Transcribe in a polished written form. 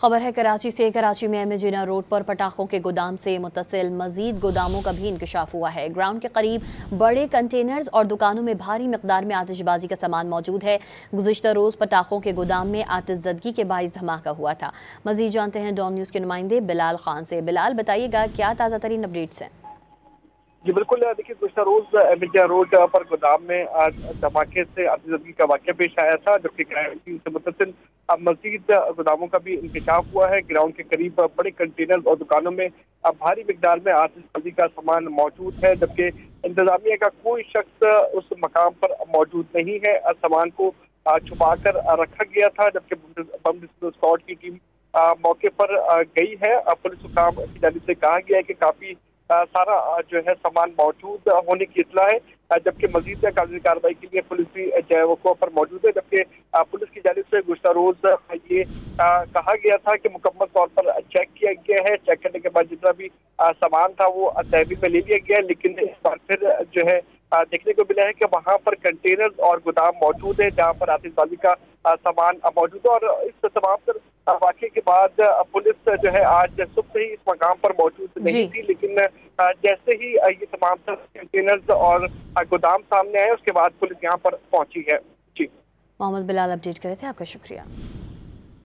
खबर है कराची से। कराची में एमजीना रोड पर पटाखों के गोदाम से मुत्तसिल मजीद गोदामों का भी इंकशाफ हुआ है। ग्राउंड के करीब बड़े कंटेनर्स और दुकानों में भारी मिकदार में आतिशबाजी का सामान मौजूद है। गुज़िश्ता रोज पटाखों के गोदाम में आतिशज़दगी के बाइस धमाका हुआ था। मजीद जानते हैं डॉन न्यूज़ के नुमाइंदे बिलाल खान से। बिलाल, बताइएगा क्या ताज़ा तरीन अपडेट्स हैं? जी बिल्कुल, देखिए गुज़श्ता रोज एमजीना रोड पर गोदाम में धमाके से आतिशबाजी का वाक़या पेश आया था, जबकि टीम से मुत्तसिल मजीद गोदामों का भी इंकशाफ हुआ है। ग्राउंड के करीब बड़े कंटेनर और दुकानों में भारी मिकदार में आतिशबाजी का सामान मौजूद है, जबकि इंतजामिया का कोई शख्स उस मकाम पर मौजूद नहीं है। सामान को छुपा कर रखा गया था, जबकि बम डिस्पोजल स्क्वाड की टीम मौके पर गई है। पुलिस हुकाम की जानिब से कहा गया है कि काफी सारा जो है सामान मौजूद होने की इत्तला है, जबकि मजीद कानूनी कार्रवाई के लिए पुलिस भी जो है वो पर मौजूद है। जबकि पुलिस की जानिब से गुज़श्ता रोज ये कहा गया था कि मुकम्मल तौर पर चेक किया गया है। चेक करने के बाद जितना भी सामान था वो तहवील में ले लिया गया है, लेकिन इस बार फिर जो है देखने को मिला है कि वहाँ पर कंटेनर और गोदाम मौजूद है जहाँ पर आतिशबाजी का सामान मौजूद है। और इस तमाम वाक़े के बाद पुलिस जो है आज सुबह से ही इस मकाम पर मौजूद नहीं थी, लेकिन जैसे ही ये तमाम कंटेनर्स और गोदाम सामने आए उसके बाद पुलिस यहाँ पर पहुंची है। जी, मोहम्मद बिलाल अपडेट करे थे, आपका शुक्रिया।